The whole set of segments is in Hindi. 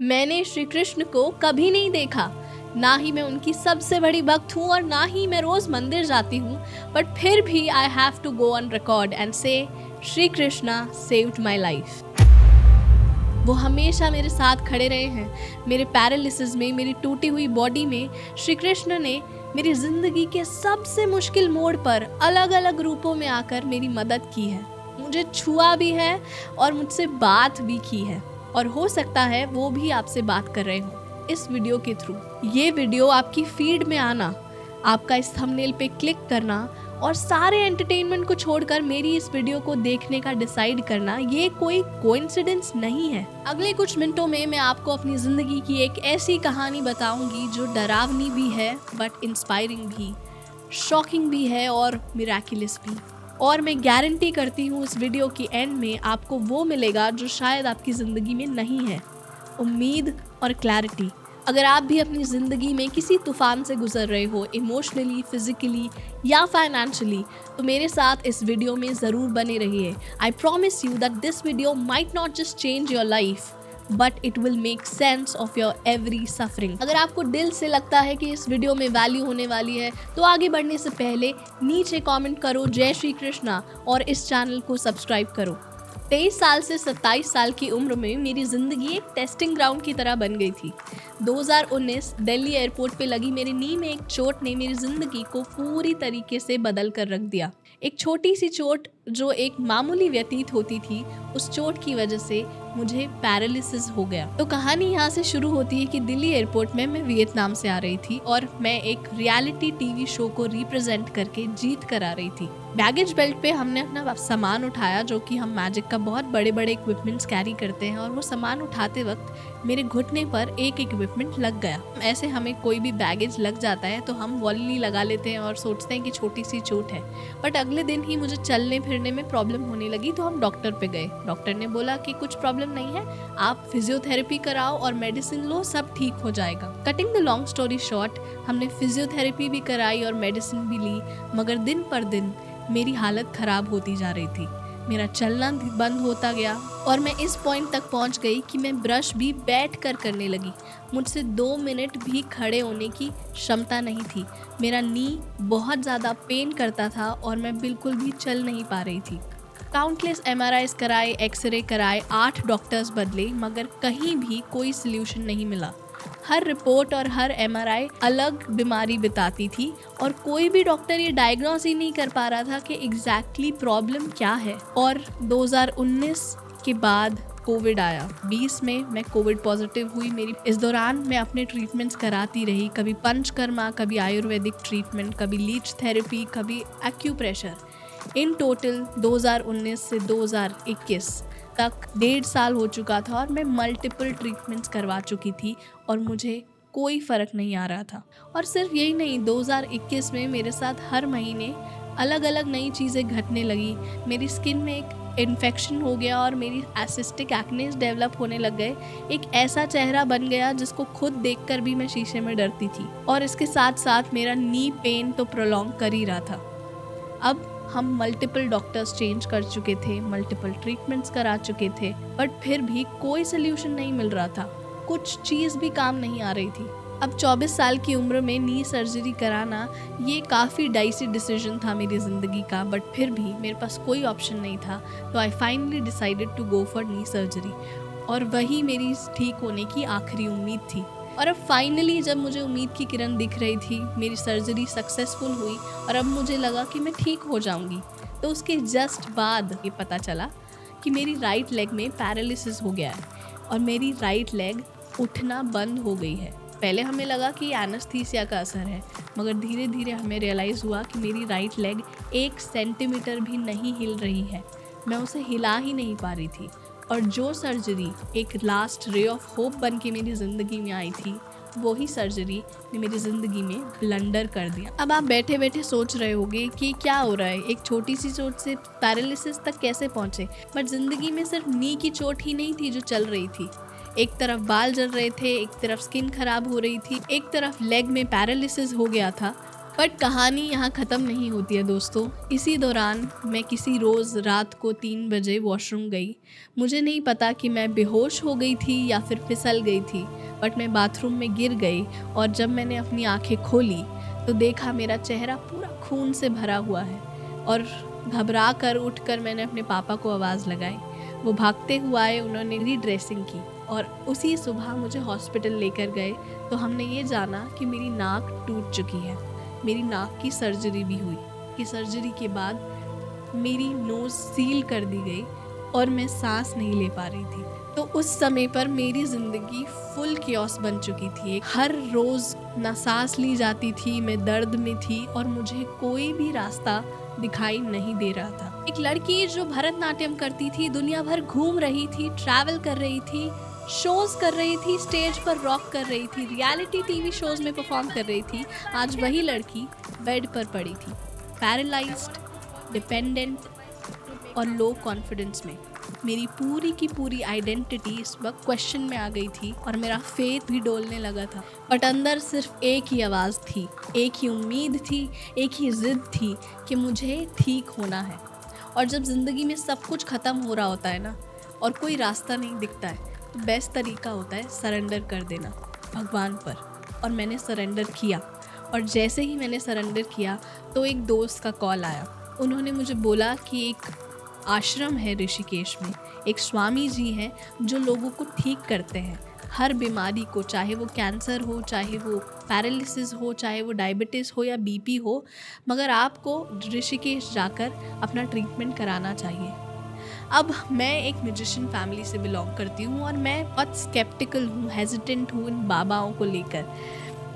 मैंने श्री कृष्ण को कभी नहीं देखा, ना ही मैं उनकी सबसे बड़ी भक्त हूँ और ना ही मैं रोज मंदिर जाती हूँ, बट फिर भी I have to go on record and say Shri Krishna saved my life. वो हमेशा मेरे साथ खड़े रहे हैं। मेरे पैरालिसिस में, मेरी टूटी हुई बॉडी में श्री कृष्ण ने मेरी जिंदगी के सबसे मुश्किल मोड़ पर अलग अलग रूपों में आकर मेरी मदद की है, मुझे छुआ भी है और मुझसे बात भी की है, और हो सकता है वो भी आपसे बात कर रहे हो इस वीडियो के थ्रू। ये वीडियो आपकी फीड में आना, आपका इस थंबनेल पे क्लिक करना और सारे एंटरटेनमेंट को छोड़कर मेरी इस वीडियो को देखने का डिसाइड करना, ये कोई कोइंसिडेंस नहीं है। अगले कुछ मिनटों में मैं आपको अपनी जिंदगी की एक ऐसी कहानी बताऊंगी जो डरावनी भी है बट इंस्पायरिंग भी, शॉकिंग भी है और मिराकुलस भी। और मैं गारंटी करती हूँ इस वीडियो की एंड में आपको वो मिलेगा जो शायद आपकी ज़िंदगी में नहीं है, उम्मीद और क्लैरिटी। अगर आप भी अपनी ज़िंदगी में किसी तूफान से गुजर रहे हो, इमोशनली, फिजिकली या फाइनेंशियली, तो मेरे साथ इस वीडियो में ज़रूर बने रहिए। I promise you that this video might not just change your life but it will make sense of your every suffering. अगर आपको दिल से लगता है कि इस वीडियो में वैल्यू होने वाली है तो आगे बढ़ने से पहले नीचे कमेंट करो जय श्री कृष्णा और इस चैनल को सब्सक्राइब करो। 23 साल से 27 साल की उम्र में मेरी ज़िंदगी एक टेस्टिंग ग्राउंड की तरह बन गई थी। 2019 दिल्ली एयरपोर्ट पे लगी मेरी नी में एक चोट ने मेरी ज़िंदगी को पूरी तरीके से बदल कर रख दिया। एक छोटी सी चोट जो एक मामूली व्यतीत होती थी, उस चोट की वजह से मुझे पैरालिसिस हो गया। तो कहानी यहाँ से शुरू होती है कि दिल्ली एयरपोर्ट में मैं वियतनाम से आ रही थी और मैं एक रियलिटी टीवी शो को रिप्रेजेंट करके जीत कर आ रही थी। बैगेज बेल्ट पे हमने अपना सामान उठाया, जो कि हम मैजिक का बहुत बड़े बड़े इक्विपमेंट्स कैरी करते हैं, और वो सामान उठाते वक्त मेरे घुटने पर एक इक्विपमेंट लग गया। ऐसे हमें कोई भी बैगेज लग जाता है तो हम वॉली लगा लेते हैं और सोचते हैं कि छोटी सी चोट है, बट अगले दिन ही मुझे चलने फिरने में प्रॉब्लम होने लगी। तो हम डॉक्टर पे गए। डॉक्टर ने बोला कि कुछ प्रॉब्लम नहीं है, आप फिजियोथेरेपी कराओ और मेडिसिन लो, सब ठीक हो जाएगा। Cutting the long story short, हमने फिजियोथेरेपी भी कराई और मेडिसिन भी ली, मगर दिन पर दिन मेरी हालत खराब होती जा रही थी। मेरा चलना बंद होता गया और मैं इस पॉइंट तक पहुंच गई कि मैं ब्रश भी बैठ कर करने लगी। मुझसे 2 मिनट भी खड़े होने की क्षमता नहीं थी। मेरा नी बहुत ज़्यादा पेन करता था और मैं बिल्कुल भी चल नहीं पा रही थी। काउंटलेस MRIs कराए, एक्सरे कराए, 8 डॉक्टर्स बदले, मगर कहीं भी कोई सोल्यूशन नहीं मिला। हर रिपोर्ट और हर MRI अलग बीमारी बताती थी और कोई भी डॉक्टर ये डायग्नोस ही नहीं कर पा रहा था कि एग्जैक्टली प्रॉब्लम क्या है। और 2019 के बाद कोविड आया। 20 में मैं कोविड पॉजिटिव हुई। मेरी इस दौरान मैं अपने ट्रीटमेंट्स कराती रही, कभी पंचकर्मा, कभी आयुर्वेदिक ट्रीटमेंट, कभी लीच थेरेपी, कभी एक्यूप्रेशर। इन टोटल 2019 से 2021 तक 1.5 साल हो चुका था और मैं मल्टीपल ट्रीटमेंट्स करवा चुकी थी और मुझे कोई फ़र्क नहीं आ रहा था। और सिर्फ यही नहीं, 2021 में मेरे साथ हर महीने अलग अलग नई चीज़ें घटने लगी। मेरी स्किन में एक इन्फेक्शन हो गया और मेरी एसिस्टिक एक्नेस डेवलप होने लग गए। एक ऐसा चेहरा बन गया जिसको खुद देखकर भी मैं शीशे में डरती थी, और इसके साथ साथ मेरा नी पेन तो प्रोलॉन्ग कर ही रहा था। अब हम मल्टीपल डॉक्टर्स चेंज कर चुके थे, मल्टीपल ट्रीटमेंट्स करा चुके थे, बट फिर भी कोई सोल्यूशन नहीं मिल रहा था। कुछ चीज़ भी काम नहीं आ रही थी। अब 24 साल की उम्र में नी सर्जरी कराना ये काफ़ी डाइसी डिसीजन था मेरी ज़िंदगी का, बट फिर भी मेरे पास कोई ऑप्शन नहीं था। तो I finally decided to go for knee surgery, और वही मेरी ठीक होने की आखिरी उम्मीद थी। और अब फाइनली जब मुझे उम्मीद की किरण दिख रही थी, मेरी सर्जरी सक्सेसफुल हुई और अब मुझे लगा कि मैं ठीक हो जाऊंगी, तो उसके जस्ट बाद ये पता चला कि मेरी राइट लेग में पैरालिसिस हो गया है और मेरी राइट लेग उठना बंद हो गई है। पहले हमें लगा कि एनेस्थीसिया का असर है, मगर धीरे धीरे हमें रियलाइज़ हुआ कि मेरी राइट लेग 1 सेंटीमीटर भी नहीं हिल रही है। मैं उसे हिला ही नहीं पा रही थी। और जो सर्जरी एक लास्ट रे ऑफ होप बन के मेरी ज़िंदगी में आई थी, वही सर्जरी ने मेरी ज़िंदगी में ब्लंडर कर दिया। अब आप बैठे बैठे सोच रहे होंगे कि क्या हो रहा है, एक छोटी सी चोट से पैरालिसिस तक कैसे पहुँचे। बट ज़िंदगी में सिर्फ नी की चोट ही नहीं थी जो चल रही थी। एक तरफ बाल जल रहे थे, एक तरफ स्किन खराब हो रही थी, एक तरफ लेग में पैरालिसिस हो गया था, बट कहानी यहाँ ख़त्म नहीं होती है दोस्तों। इसी दौरान मैं किसी रोज़ रात को 3 बजे वॉशरूम गई। मुझे नहीं पता कि मैं बेहोश हो गई थी या फिर फिसल गई थी, बट मैं बाथरूम में गिर गई और जब मैंने अपनी आंखें खोली तो देखा मेरा चेहरा पूरा खून से भरा हुआ है। और घबरा कर उठकर मैंने अपने पापा को आवाज़ लगाई। वो भागते हुए आए, उन्होंने मेरी ड्रेसिंग की और उसी सुबह मुझे हॉस्पिटल लेकर गए तो हमने ये जाना कि मेरी नाक टूट चुकी है। मेरी नाक की सर्जरी भी हुई कि सर्जरी के बाद मेरी नोज़ सील कर दी गई और मैं सांस नहीं ले पा रही थी। तो उस समय पर मेरी ज़िंदगी फुल कियोस बन चुकी थी। हर रोज़ ना सांस ली जाती थी, मैं दर्द में थी और मुझे कोई भी रास्ता दिखाई नहीं दे रहा था। एक लड़की जो भरतनाट्यम करती थी, दुनिया भर घूम रही थी, ट्रैवल कर रही थी, शोज़ कर रही थी, स्टेज पर रॉक कर रही थी, रियलिटी टीवी शोज़ में परफॉर्म कर रही थी, आज वही लड़की बेड पर पड़ी थी, पैरालाइज्ड, डिपेंडेंट और लो कॉन्फिडेंस में। मेरी पूरी की पूरी आइडेंटिटी इस वक्त क्वेश्चन में आ गई थी और मेरा फेथ भी डोलने लगा था। बट अंदर सिर्फ एक ही आवाज़ थी, एक ही उम्मीद थी, एक ही ज़िद थी कि मुझे ठीक होना है। और जब ज़िंदगी में सब कुछ ख़त्म हो रहा होता है ना और कोई रास्ता नहीं दिखता है, तो बेस्ट तरीका होता है सरेंडर कर देना भगवान पर। और मैंने सरेंडर किया और जैसे ही मैंने सरेंडर किया तो एक दोस्त का कॉल आया। उन्होंने मुझे बोला कि एक आश्रम है ऋषिकेश में, एक स्वामी जी हैं जो लोगों को ठीक करते हैं हर बीमारी को, चाहे वो कैंसर हो, चाहे वो पैरालिसिस हो, चाहे वो डायबिटीज़ हो या बीपी हो, मगर आपको ऋषिकेश जाकर अपना ट्रीटमेंट कराना चाहिए। अब मैं एक म्यूजिशियन फैमिली से बिलोंग करती हूँ और मैं बहुत स्केप्टिकल हूँ, हेजिटेंट हूँ इन बाबाओं को लेकर,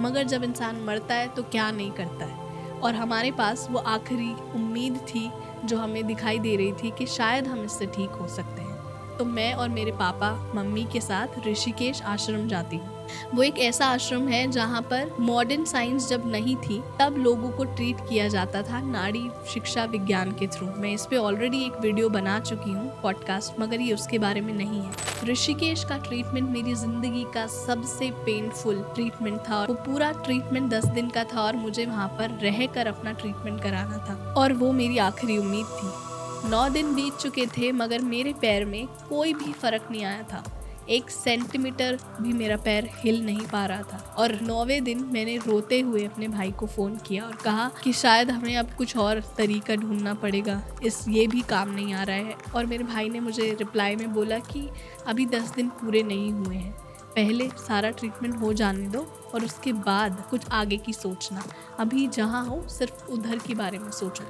मगर जब इंसान मरता है तो क्या नहीं करता है। और हमारे पास वो आखिरी उम्मीद थी जो हमें दिखाई दे रही थी कि शायद हम इससे ठीक हो सकते हैं। तो मैं और मेरे पापा मम्मी के साथ ऋषिकेश आश्रम जाती हूँ। वो एक ऐसा आश्रम है जहाँ पर मॉडर्न साइंस जब नहीं थी तब लोगों को ट्रीट किया जाता था नाड़ी शिक्षा विज्ञान के थ्रू। मैं इस पे ऑलरेडी एक वीडियो बना चुकी हूँ पॉडकास्ट, मगर ये उसके बारे में नहीं है। ऋषिकेश का ट्रीटमेंट मेरी ज़िंदगी का सबसे पेनफुल ट्रीटमेंट था। वो पूरा ट्रीटमेंट 10 दिन का था और मुझे वहाँ पर रह कर अपना ट्रीटमेंट कराना था और वो मेरी आखिरी उम्मीद थी। 9 दिन बीत चुके थे मगर मेरे पैर में कोई भी फ़र्क नहीं आया था। 1 सेंटीमीटर भी मेरा पैर हिल नहीं पा रहा था। और 9वें दिन मैंने रोते हुए अपने भाई को फ़ोन किया और कहा कि शायद हमें अब कुछ और तरीका ढूंढना पड़ेगा, ये भी काम नहीं आ रहा है। और मेरे भाई ने मुझे रिप्लाई में बोला कि अभी 10 दिन पूरे नहीं हुए हैं, पहले सारा ट्रीटमेंट हो जाने दो और उसके बाद कुछ आगे की सोचना, अभी जहाँ हो सिर्फ उधर के बारे में सोचो।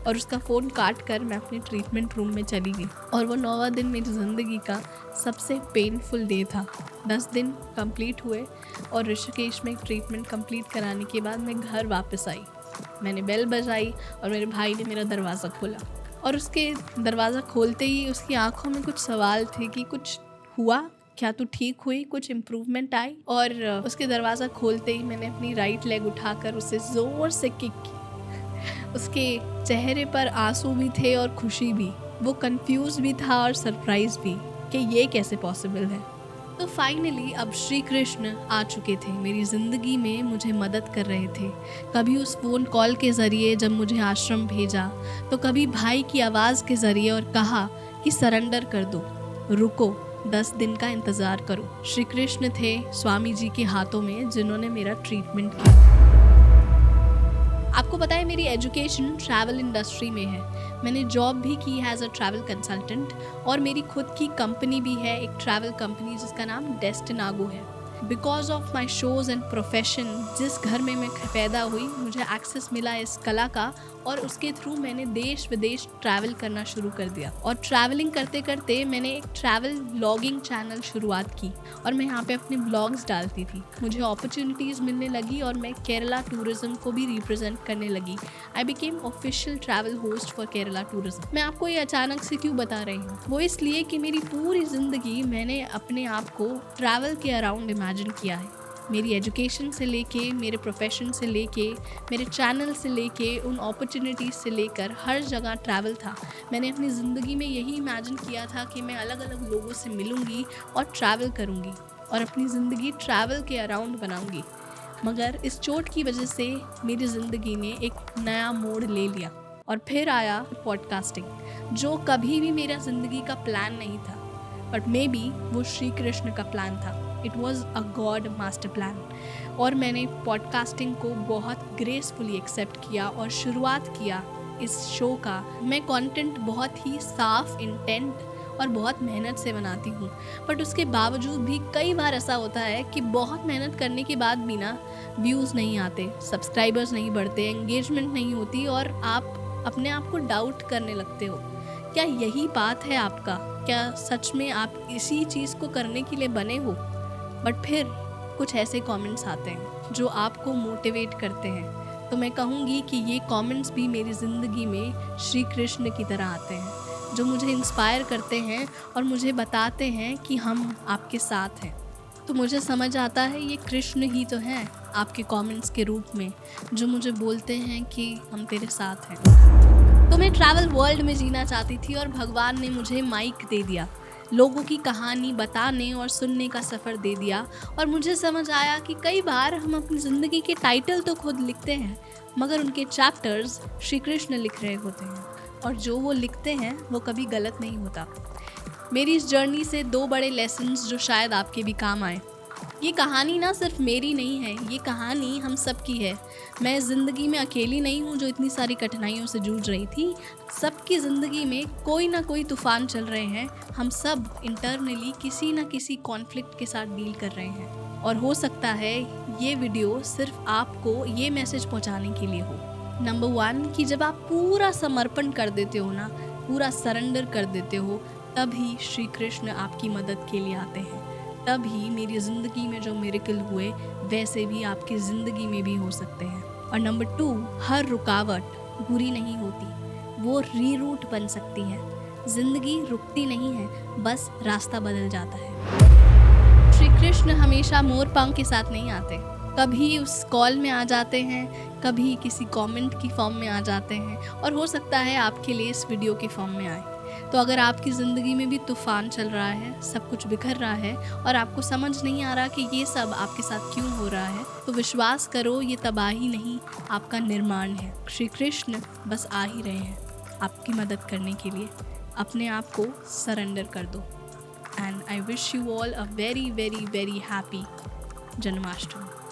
और उसका फ़ोन काट कर मैं अपने ट्रीटमेंट रूम में चली गई और वो 9वां दिन मेरी ज़िंदगी का सबसे पेनफुल डे था। 10 दिन कंप्लीट हुए और ऋषिकेश में ट्रीटमेंट कंप्लीट कराने के बाद मैं घर वापस आई। मैंने बेल बजाई और मेरे भाई ने मेरा दरवाज़ा खोला और उसके दरवाज़ा खोलते ही उसकी आंखों में कुछ सवाल थे कि कुछ हुआ क्या, तू ठीक हुई, कुछ इम्प्रूवमेंट आई। और उसके दरवाज़ा खोलते ही मैंने अपनी राइट लेग उठाकर उसे ज़ोर से किक की। उसके चेहरे पर आंसू भी थे और खुशी भी। वो कंफ्यूज भी था और सरप्राइज भी कि ये कैसे पॉसिबल है। तो फाइनली अब श्री कृष्ण आ चुके थे मेरी ज़िंदगी में, मुझे मदद कर रहे थे। कभी उस फ़ोन कॉल के ज़रिए जब मुझे आश्रम भेजा, तो कभी भाई की आवाज़ के ज़रिए और कहा कि सरेंडर कर दो, रुको, 10 दिन का इंतज़ार करो। श्री कृष्ण थे स्वामी जी के हाथों में जिन्होंने मेरा ट्रीटमेंट किया। आपको पता है मेरी एजुकेशन ट्रैवल इंडस्ट्री में है। मैंने जॉब भी की है एज अ ट्रैवल कंसल्टेंट और मेरी खुद की कंपनी भी है, एक ट्रैवल कंपनी जिसका नाम डेस्टिनागो है। Because of my shows and profession, जिस घर में मैं पैदा हुई, मुझे एक्सेस मिला इस कला का और उसके थ्रू मैंने देश विदेश ट्रैवल करना शुरू कर दिया। और ट्रैवलिंग करते करते मैंने एक ट्रैवल ब्लॉगिंग चैनल शुरुआत की और मैं यहाँ पे अपने ब्लॉग्स डालती थी। मुझे अपॉर्चुनिटीज़ मिलने लगी और मैं केरला टूरिज़्म को भी रिप्रेजेंट करने लगी। I became official travel host for Kerala tourism. मैं आपको ये अचानक से क्यों बता रही हूँ, वो इसलिए कि मेरी पूरी ज़िंदगी मैंने अपने आप को ट्रैवल के अराउंड इमेजिन किया है। मेरी एजुकेशन से लेके, मेरे प्रोफेशन से लेके, मेरे चैनल से लेके, उन अपॉर्चुनिटीज़ से लेकर हर जगह ट्रैवल था। मैंने अपनी ज़िंदगी में यही इमेजिन किया था कि मैं अलग अलग लोगों से मिलूंगी और ट्रैवल करूंगी और अपनी ज़िंदगी ट्रैवल के अराउंड बनाऊंगी। मगर इस चोट की वजह से मेरी ज़िंदगी ने एक नया मोड़ ले लिया और फिर आया पॉडकास्टिंग, जो कभी भी मेरा ज़िंदगी का प्लान नहीं था, बट मे बी वो श्री कृष्ण का प्लान था। It was a God master plan. और मैंने पॉडकास्टिंग को बहुत ग्रेसफुली एक्सेप्ट किया और शुरुआत किया इस शो का। मैं कंटेंट बहुत ही साफ, इंटेंट और बहुत मेहनत से बनाती हूँ, बट उसके बावजूद भी कई बार ऐसा होता है कि बहुत मेहनत करने के बाद भी ना व्यूज़ नहीं आते, सब्सक्राइबर्स नहीं बढ़ते, एंगेजमेंट नहीं होती और आप अपने आप को डाउट करने लगते हो। क्या यही बात है आपका? क्या सच में आप इसी चीज़ को करने के लिए बने हो? बट फिर कुछ ऐसे कमेंट्स आते हैं जो आपको मोटिवेट करते हैं। तो मैं कहूँगी कि ये कमेंट्स भी मेरी ज़िंदगी में श्री कृष्ण की तरह आते हैं, जो मुझे इंस्पायर करते हैं और मुझे बताते हैं कि हम आपके साथ हैं। तो मुझे समझ आता है ये कृष्ण ही तो हैं आपके कमेंट्स के रूप में, जो मुझे बोलते हैं कि हम तेरे साथ हैं। तो मैं ट्रैवल वर्ल्ड में जीना चाहती थी और भगवान ने मुझे माइक दे दिया, लोगों की कहानी बताने और सुनने का सफ़र दे दिया। और मुझे समझ आया कि कई बार हम अपनी ज़िंदगी के टाइटल तो खुद लिखते हैं, मगर उनके चैप्टर्स श्री कृष्ण लिख रहे होते हैं, और जो वो लिखते हैं वो कभी गलत नहीं होता। मेरी इस जर्नी से 2 बड़े लेसन्स जो शायद आपके भी काम आए। ये कहानी ना सिर्फ मेरी नहीं है, ये कहानी हम सब की है। मैं ज़िंदगी में अकेली नहीं हूँ जो इतनी सारी कठिनाइयों से जूझ रही थी। सबकी ज़िंदगी में कोई ना कोई तूफ़ान चल रहे हैं। हम सब इंटरनली किसी ना किसी कॉन्फ्लिक्ट के साथ डील कर रहे हैं, और हो सकता है ये वीडियो सिर्फ आपको ये मैसेज पहुँचाने के लिए हो। नंबर 1 कि जब आप पूरा समर्पण कर देते हो ना, पूरा सरेंडर कर देते हो, तभी श्री कृष्ण आपकी मदद के लिए आते हैं। तभी मेरी ज़िंदगी में जो मिरेकल हुए वैसे भी आपकी ज़िंदगी में भी हो सकते हैं। और नंबर 2, हर रुकावट बुरी नहीं होती, वो रीरूट बन सकती है। ज़िंदगी रुकती नहीं है, बस रास्ता बदल जाता है। श्री कृष्ण हमेशा मोर पंख के साथ नहीं आते, कभी उस कॉल में आ जाते हैं, कभी किसी कमेंट की फॉर्म में आ जाते हैं, और हो सकता है आपके लिए इस वीडियो के फॉर्म में आए। तो अगर आपकी ज़िंदगी में भी तूफ़ान चल रहा है, सब कुछ बिखर रहा है और आपको समझ नहीं आ रहा कि ये सब आपके साथ क्यों हो रहा है, तो विश्वास करो, ये तबाही नहीं, आपका निर्माण है। श्री कृष्ण बस आ ही रहे हैं आपकी मदद करने के लिए। अपने आप को सरेंडर कर दो। And I wish you all a very very very happy Janmashtami.